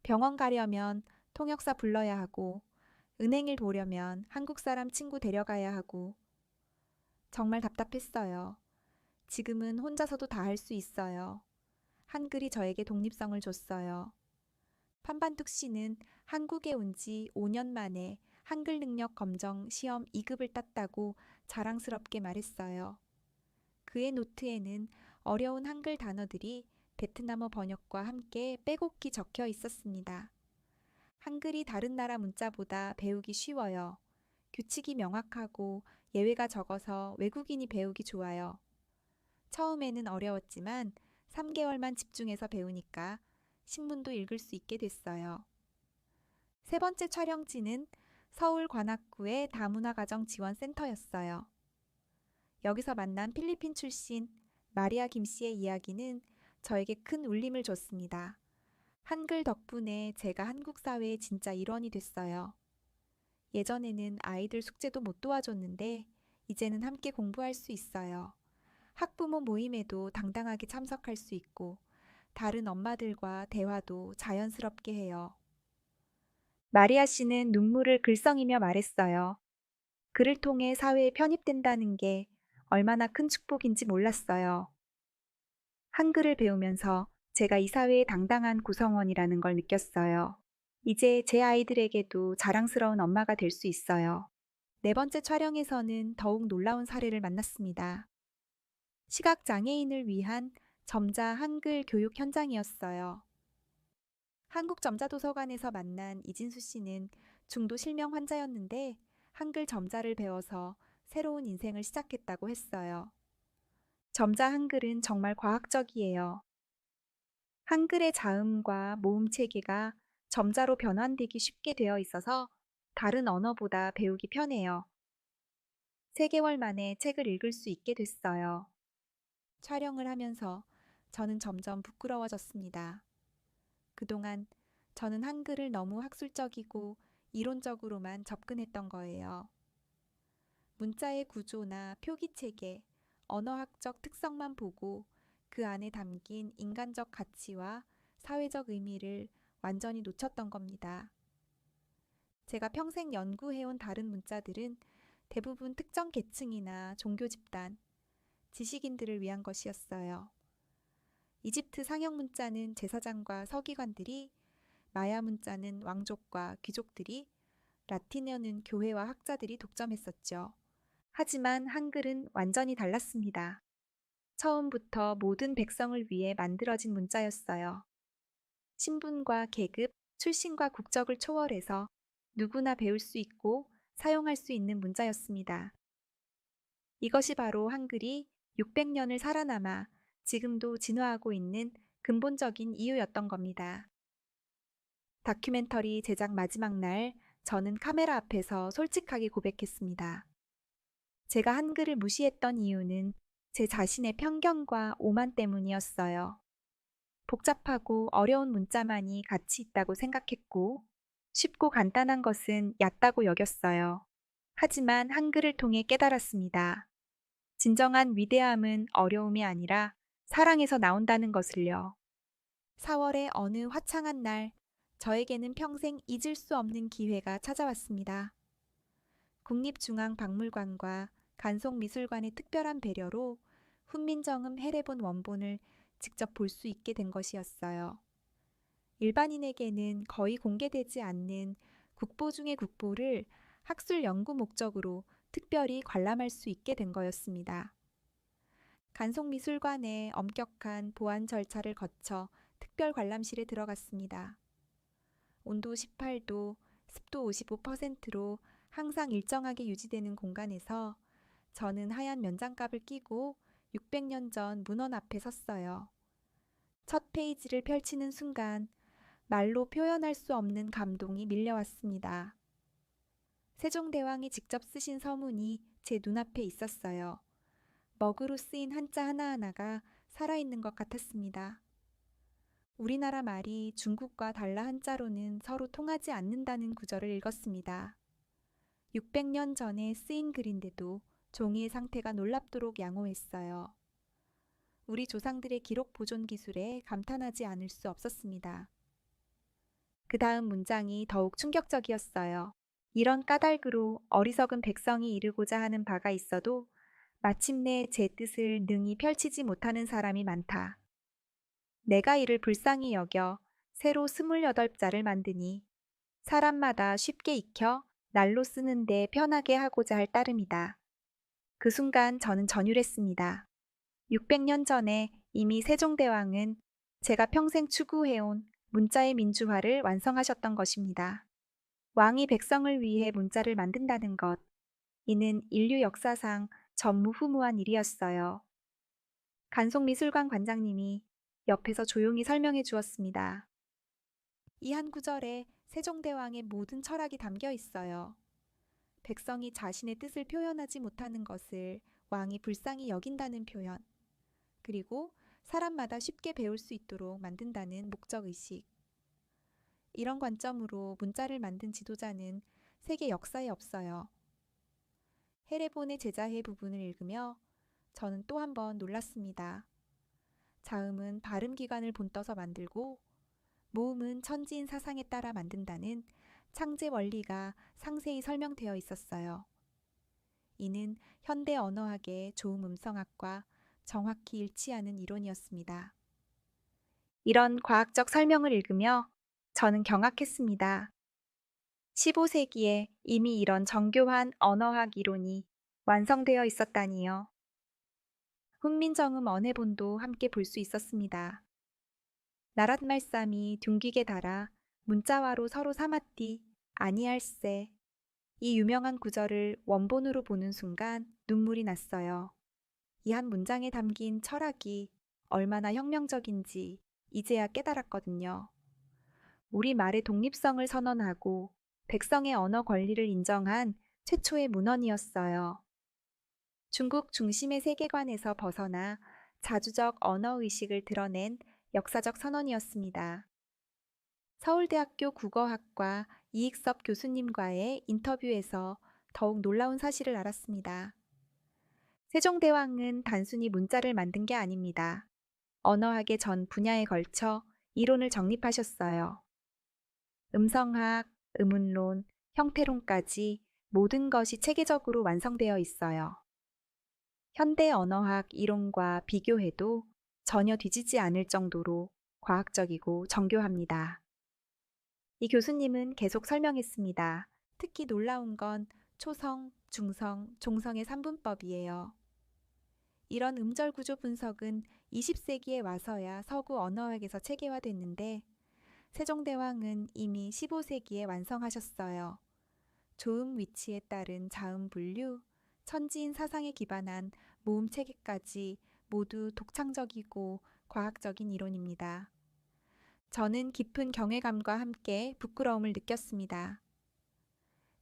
병원 가려면 통역사 불러야 하고, 은행을 보려면 한국 사람 친구 데려가야 하고, 정말 답답했어요. 지금은 혼자서도 다 할 수 있어요. 한글이 저에게 독립성을 줬어요. 판반뚝 씨는 한국에 온 지 5년 만에 한글 능력 검정 시험 2급을 땄다고 자랑스럽게 말했어요. 그의 노트에는 어려운 한글 단어들이 베트남어 번역과 함께 빼곡히 적혀 있었습니다. 한글이 다른 나라 문자보다 배우기 쉬워요. 규칙이 명확하고 예외가 적어서 외국인이 배우기 좋아요. 처음에는 어려웠지만 3개월만 집중해서 배우니까 신문도 읽을 수 있게 됐어요. 세 번째 촬영지는 서울 관악구의 다문화가정지원센터였어요. 여기서 만난 필리핀 출신 마리아 김 씨의 이야기는 저에게 큰 울림을 줬습니다. 한글 덕분에 제가 한국 사회의 진짜 일원이 됐어요. 예전에는 아이들 숙제도 못 도와줬는데 이제는 함께 공부할 수 있어요. 학부모 모임에도 당당하게 참석할 수 있고 다른 엄마들과 대화도 자연스럽게 해요. 마리아 씨는 눈물을 글썽이며 말했어요. 글을 통해 사회에 편입된다는 게 얼마나 큰 축복인지 몰랐어요. 한글을 배우면서 제가 이 사회의 당당한 구성원이라는 걸 느꼈어요. 이제 제 아이들에게도 자랑스러운 엄마가 될 수 있어요. 네 번째 촬영에서는 더욱 놀라운 사례를 만났습니다. 시각장애인을 위한 점자 한글 교육 현장이었어요. 한국점자도서관에서 만난 이진수 씨는 중도 실명 환자였는데 한글 점자를 배워서 새로운 인생을 시작했다고 했어요. 점자 한글은 정말 과학적이에요. 한글의 자음과 모음 체계가 점자로 변환되기 쉽게 되어 있어서 다른 언어보다 배우기 편해요. 3개월 만에 책을 읽을 수 있게 됐어요. 촬영을 하면서 저는 점점 부끄러워졌습니다. 그동안 저는 한글을 너무 학술적이고 이론적으로만 접근했던 거예요. 문자의 구조나 표기 체계, 언어학적 특성만 보고 그 안에 담긴 인간적 가치와 사회적 의미를 완전히 놓쳤던 겁니다. 제가 평생 연구해온 다른 문자들은 대부분 특정 계층이나 종교 집단, 지식인들을 위한 것이었어요. 이집트 상형 문자는 제사장과 서기관들이, 마야 문자는 왕족과 귀족들이, 라틴어는 교회와 학자들이 독점했었죠. 하지만 한글은 완전히 달랐습니다. 처음부터 모든 백성을 위해 만들어진 문자였어요. 신분과 계급, 출신과 국적을 초월해서 누구나 배울 수 있고 사용할 수 있는 문자였습니다. 이것이 바로 한글이 600년을 살아남아 지금도 진화하고 있는 근본적인 이유였던 겁니다. 다큐멘터리 제작 마지막 날, 저는 카메라 앞에서 솔직하게 고백했습니다. 제가 한글을 무시했던 이유는 제 자신의 편견과 오만 때문이었어요. 복잡하고 어려운 문자만이 가치 있다고 생각했고, 쉽고 간단한 것은 얕다고 여겼어요. 하지만 한글을 통해 깨달았습니다. 진정한 위대함은 어려움이 아니라 사랑에서 나온다는 것을요. 4월의 어느 화창한 날, 저에게는 평생 잊을 수 없는 기회가 찾아왔습니다. 국립중앙박물관과 간송미술관의 특별한 배려로 훈민정음 해례본 원본을 직접 볼 수 있게 된 것이었어요. 일반인에게는 거의 공개되지 않는 국보 중의 국보를 학술 연구 목적으로 특별히 관람할 수 있게 된 거였습니다. 간송미술관의 엄격한 보안 절차를 거쳐 특별 관람실에 들어갔습니다. 온도 18도, 습도 55%로 항상 일정하게 유지되는 공간에서 저는 하얀 면장갑을 끼고 600년 전 문헌 앞에 섰어요. 첫 페이지를 펼치는 순간 말로 표현할 수 없는 감동이 밀려왔습니다. 세종대왕이 직접 쓰신 서문이 제 눈앞에 있었어요. 먹으로 쓰인 한자 하나하나가 살아있는 것 같았습니다. 우리나라 말이 중국과 달라 한자로는 서로 통하지 않는다는 구절을 읽었습니다. 600년 전에 쓰인 글인데도 종이의 상태가 놀랍도록 양호했어요. 우리 조상들의 기록 보존 기술에 감탄하지 않을 수 없었습니다. 그 다음 문장이 더욱 충격적이었어요. 이런 까닭으로 어리석은 백성이 이루고자 하는 바가 있어도 마침내 제 뜻을 능히 펼치지 못하는 사람이 많다. 내가 이를 불쌍히 여겨 새로 28자를 만드니 사람마다 쉽게 익혀 날로 쓰는데 편하게 하고자 할 따름이다. 그 순간 저는 전율했습니다. 600년 전에 이미 세종대왕은 제가 평생 추구해온 문자의 민주화를 완성하셨던 것입니다. 왕이 백성을 위해 문자를 만든다는 것, 이는 인류 역사상 전무후무한 일이었어요. 간송미술관 관장님이 옆에서 조용히 설명해 주었습니다. 이 한 구절에 세종대왕의 모든 철학이 담겨 있어요. 백성이 자신의 뜻을 표현하지 못하는 것을 왕이 불쌍히 여긴다는 표현, 그리고 사람마다 쉽게 배울 수 있도록 만든다는 목적의식. 이런 관점으로 문자를 만든 지도자는 세계 역사에 없어요. 헤레본의 제자해 부분을 읽으며 저는 또 한 번 놀랐습니다. 자음은 발음기관을 본떠서 만들고 모음은 천지인 사상에 따라 만든다는 창제 원리가 상세히 설명되어 있었어요. 이는 현대 언어학의 조음 음성학과 정확히 일치하는 이론이었습니다. 이런 과학적 설명을 읽으며 저는 경악했습니다. 15세기에 이미 이런 정교한 언어학 이론이 완성되어 있었다니요. 훈민정음 언해본도 함께 볼 수 있었습니다. 나랏 말씀이 둥기게 달아 문자화로 서로 삼았디 아니할세. 이 유명한 구절을 원본으로 보는 순간 눈물이 났어요. 이 한 문장에 담긴 철학이 얼마나 혁명적인지 이제야 깨달았거든요. 우리 말의 독립성을 선언하고 백성의 언어 권리를 인정한 최초의 문헌이었어요. 중국 중심의 세계관에서 벗어나 자주적 언어의식을 드러낸 역사적 선언이었습니다. 서울대학교 국어학과 이익섭 교수님과의 인터뷰에서 더욱 놀라운 사실을 알았습니다. 세종대왕은 단순히 문자를 만든 게 아닙니다. 언어학의 전 분야에 걸쳐 이론을 정립하셨어요. 음성학, 음운론, 형태론까지 모든 것이 체계적으로 완성되어 있어요. 현대 언어학 이론과 비교해도 전혀 뒤지지 않을 정도로 과학적이고 정교합니다. 이 교수님은 계속 설명했습니다. 특히 놀라운 건 초성, 중성, 종성의 3분법이에요. 이런 음절 구조 분석은 20세기에 와서야 서구 언어학에서 체계화됐는데 세종대왕은 이미 15세기에 완성하셨어요. 조음 위치에 따른 자음 분류, 천지인 사상에 기반한 모음 체계까지 모두 독창적이고 과학적인 이론입니다. 저는 깊은 경외감과 함께 부끄러움을 느꼈습니다.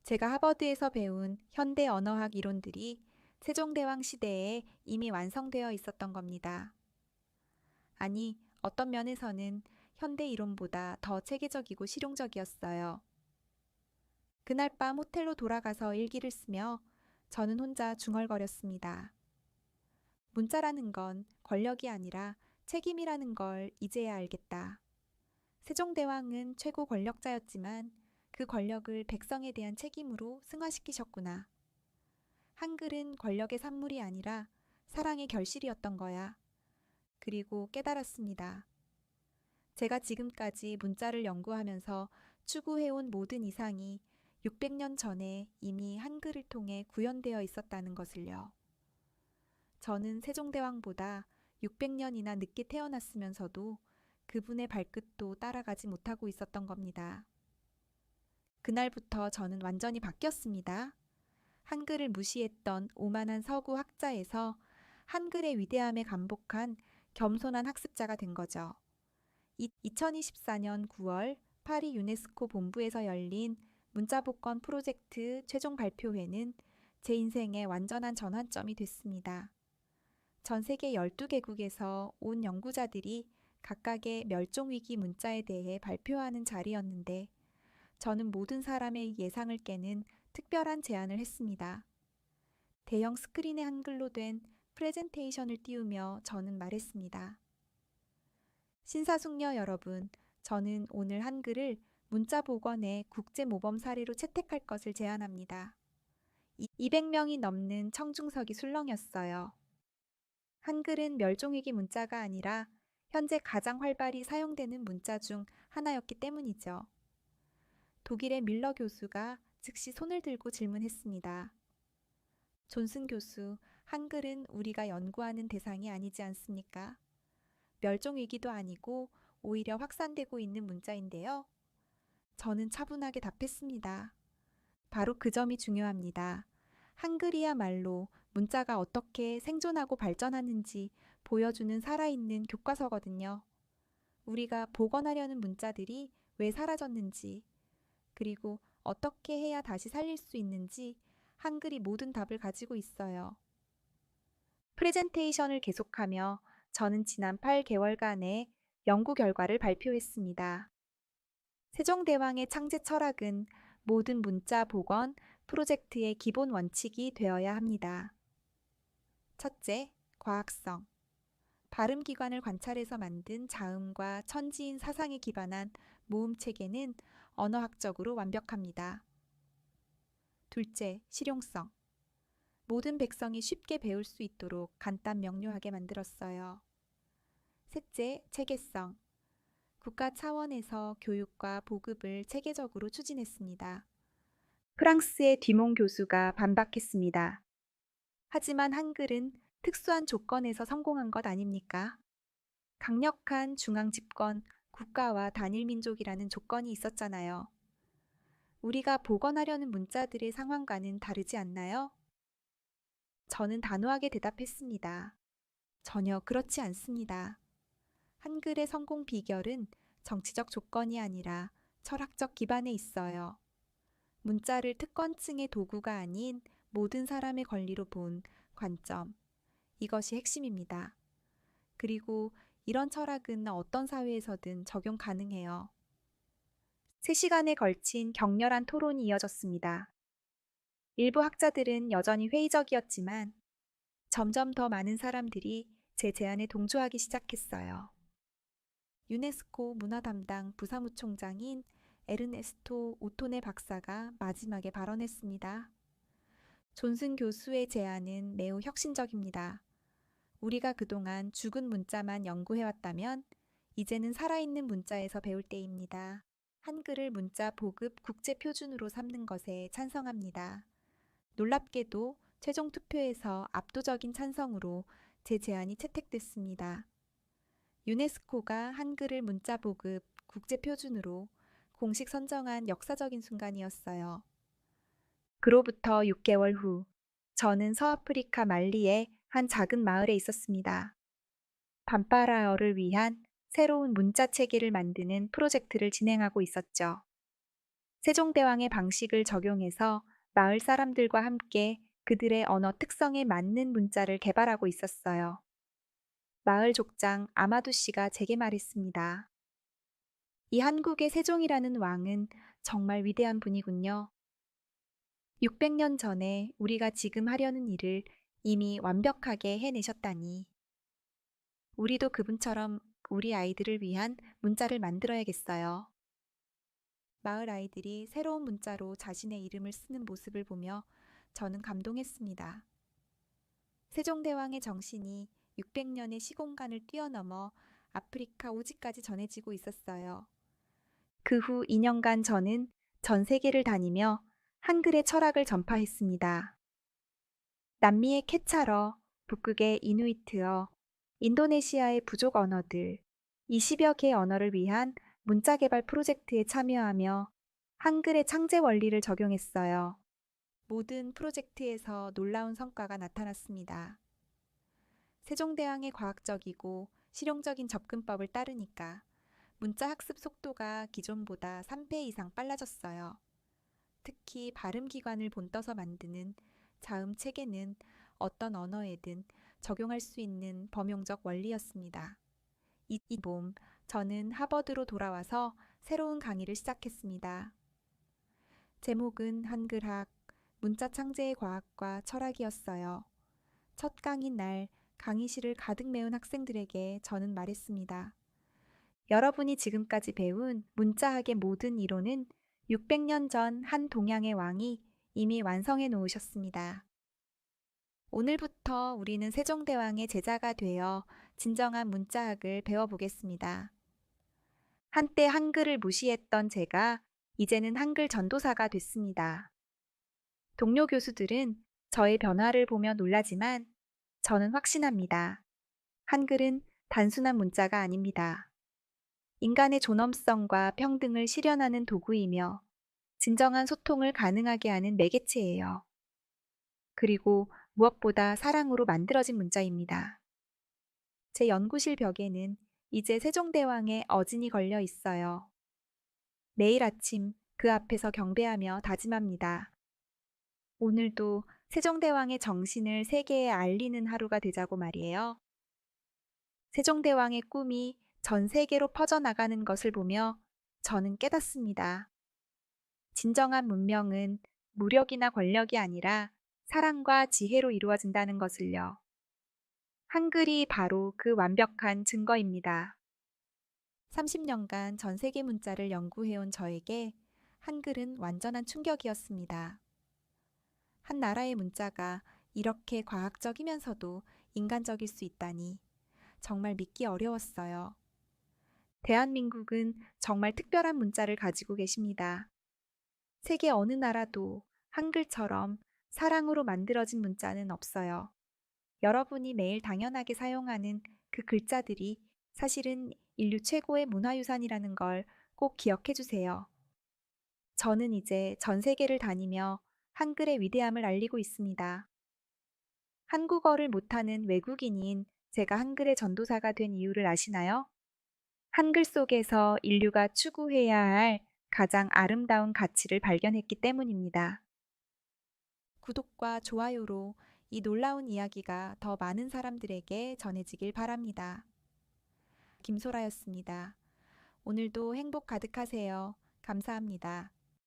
제가 하버드에서 배운 현대 언어학 이론들이 세종대왕 시대에 이미 완성되어 있었던 겁니다. 아니, 어떤 면에서는 현대 이론보다 더 체계적이고 실용적이었어요. 그날 밤 호텔로 돌아가서 일기를 쓰며 저는 혼자 중얼거렸습니다. 문자라는 건 권력이 아니라 책임이라는 걸 이제야 알겠다. 세종대왕은 최고 권력자였지만 그 권력을 백성에 대한 책임으로 승화시키셨구나. 한글은 권력의 산물이 아니라 사랑의 결실이었던 거야. 그리고 깨달았습니다. 제가 지금까지 문자를 연구하면서 추구해온 모든 이상이 600년 전에 이미 한글을 통해 구현되어 있었다는 것을요. 저는 세종대왕보다 600년이나 늦게 태어났으면서도 그분의 발끝도 따라가지 못하고 있었던 겁니다. 그날부터 저는 완전히 바뀌었습니다. 한글을 무시했던 오만한 서구 학자에서 한글의 위대함에 감복한 겸손한 학습자가 된 거죠. 2024년 9월 파리 유네스코 본부에서 열린 문자복권 프로젝트 최종 발표회는 제 인생의 완전한 전환점이 됐습니다. 전 세계 12개국에서 온 연구자들이 각각의 멸종위기 문자에 대해 발표하는 자리였는데 저는 모든 사람의 예상을 깨는 특별한 제안을 했습니다. 대형 스크린에 한글로 된 프레젠테이션을 띄우며 저는 말했습니다. 신사숙녀 여러분, 저는 오늘 한글을 문자 복원의 국제 모범 사례로 채택할 것을 제안합니다. 200명이 넘는 청중석이 술렁였어요. 한글은 멸종위기 문자가 아니라 현재 가장 활발히 사용되는 문자 중 하나였기 때문이죠. 독일의 밀러 교수가 즉시 손을 들고 질문했습니다. 존슨 교수, 한글은 우리가 연구하는 대상이 아니지 않습니까? 멸종위기도 아니고 오히려 확산되고 있는 문자인데요. 저는 차분하게 답했습니다. 바로 그 점이 중요합니다. 한글이야말로 문자가 어떻게 생존하고 발전하는지 보여주는 살아있는 교과서거든요. 우리가 복원하려는 문자들이 왜 사라졌는지, 그리고 어떻게 해야 다시 살릴 수 있는지 한글이 모든 답을 가지고 있어요. 프레젠테이션을 계속하며 저는 지난 8개월간의 연구 결과를 발표했습니다. 세종대왕의 창제 철학은 모든 문자 복원 프로젝트의 기본 원칙이 되어야 합니다. 첫째, 과학성. 발음기관을 관찰해서 만든 자음과 천지인 사상에 기반한 모음 체계는 언어학적으로 완벽합니다. 둘째, 실용성. 모든 백성이 쉽게 배울 수 있도록 간단 명료하게 만들었어요. 셋째, 체계성. 국가 차원에서 교육과 보급을 체계적으로 추진했습니다. 프랑스의 디몽 교수가 반박했습니다. 하지만 한글은 특수한 조건에서 성공한 것 아닙니까? 강력한 중앙 집권, 국가와 단일 민족이라는 조건이 있었잖아요. 우리가 복원하려는 문자들의 상황과는 다르지 않나요? 저는 단호하게 대답했습니다. 전혀 그렇지 않습니다. 한글의 성공 비결은 정치적 조건이 아니라 철학적 기반에 있어요. 문자를 특권층의 도구가 아닌 모든 사람의 권리로 본 관점. 이것이 핵심입니다. 그리고 이런 철학은 어떤 사회에서든 적용 가능해요. 3시간에 걸친 격렬한 토론이 이어졌습니다. 일부 학자들은 여전히 회의적이었지만 점점 더 많은 사람들이 제 제안에 동조하기 시작했어요. 유네스코 문화 담당 부사무총장인 에르네스토 오토네 박사가 마지막에 발언했습니다. 존슨 교수의 제안은 매우 혁신적입니다. 우리가 그동안 죽은 문자만 연구해왔다면 이제는 살아있는 문자에서 배울 때입니다. 한글을 문자 보급 국제 표준으로 삼는 것에 찬성합니다. 놀랍게도 최종 투표에서 압도적인 찬성으로 제 제안이 채택됐습니다. 유네스코가 한글을 문자 보급 국제 표준으로 공식 선정한 역사적인 순간이었어요. 그로부터 6개월 후, 저는 서아프리카 말리의 한 작은 마을에 있었습니다. 밤바라어를 위한 새로운 문자 체계를 만드는 프로젝트를 진행하고 있었죠. 세종대왕의 방식을 적용해서 마을 사람들과 함께 그들의 언어 특성에 맞는 문자를 개발하고 있었어요. 마을 족장 아마두 씨가 제게 말했습니다. 이 한국의 세종이라는 왕은 정말 위대한 분이군요. 600년 전에 우리가 지금 하려는 일을 이미 완벽하게 해내셨다니. 우리도 그분처럼 우리 아이들을 위한 문자를 만들어야겠어요. 마을 아이들이 새로운 문자로 자신의 이름을 쓰는 모습을 보며 저는 감동했습니다. 세종대왕의 정신이 600년의 시공간을 뛰어넘어 아프리카 오지까지 전해지고 있었어요. 그 후 2년간 저는 전 세계를 다니며 한글의 철학을 전파했습니다. 남미의 케차러, 북극의 이누이트어, 인도네시아의 부족 언어들, 20여 개 언어를 위한 문자 개발 프로젝트에 참여하며 한글의 창제 원리를 적용했어요. 모든 프로젝트에서 놀라운 성과가 나타났습니다. 세종대왕의 과학적이고 실용적인 접근법을 따르니까 문자 학습 속도가 기존보다 3배 이상 빨라졌어요. 특히 발음 기관을 본떠서 만드는 자음 체계는 어떤 언어에든 적용할 수 있는 범용적 원리였습니다. 이 봄, 저는 하버드로 돌아와서 새로운 강의를 시작했습니다. 제목은 한글학, 문자 창제의 과학과 철학이었어요. 첫 강의 날 강의실을 가득 메운 학생들에게 저는 말했습니다. 여러분이 지금까지 배운 문자학의 모든 이론은 600년 전 한 동양의 왕이 이미 완성해 놓으셨습니다. 오늘부터 우리는 세종대왕의 제자가 되어 진정한 문자학을 배워보겠습니다. 한때 한글을 무시했던 제가 이제는 한글 전도사가 됐습니다. 동료 교수들은 저의 변화를 보며 놀라지만 저는 확신합니다. 한글은 단순한 문자가 아닙니다. 인간의 존엄성과 평등을 실현하는 도구이며 진정한 소통을 가능하게 하는 매개체예요. 그리고 무엇보다 사랑으로 만들어진 문자입니다. 제 연구실 벽에는 이제 세종대왕의 어진이 걸려 있어요. 매일 아침 그 앞에서 경배하며 다짐합니다. 오늘도 세종대왕의 정신을 세계에 알리는 하루가 되자고 말이에요. 세종대왕의 꿈이 전 세계로 퍼져나가는 것을 보며 저는 깨닫습니다. 진정한 문명은 무력이나 권력이 아니라 사랑과 지혜로 이루어진다는 것을요. 한글이 바로 그 완벽한 증거입니다. 30년간 전 세계 문자를 연구해온 저에게 한글은 완전한 충격이었습니다. 한 나라의 문자가 이렇게 과학적이면서도 인간적일 수 있다니 정말 믿기 어려웠어요. 대한민국은 정말 특별한 문자를 가지고 계십니다. 세계 어느 나라도 한글처럼 사랑으로 만들어진 문자는 없어요. 여러분이 매일 당연하게 사용하는 그 글자들이 사실은 인류 최고의 문화유산이라는 걸 꼭 기억해 주세요. 저는 이제 전 세계를 다니며 한글의 위대함을 알리고 있습니다. 한국어를 못하는 외국인인 제가 한글의 전도사가 된 이유를 아시나요? 한글 속에서 인류가 추구해야 할 가장 아름다운 가치를 발견했기 때문입니다. 구독과 좋아요로 이 놀라운 이야기가 더 많은 사람들에게 전해지길 바랍니다. 김소라였습니다. 오늘도 행복 가득하세요. 감사합니다.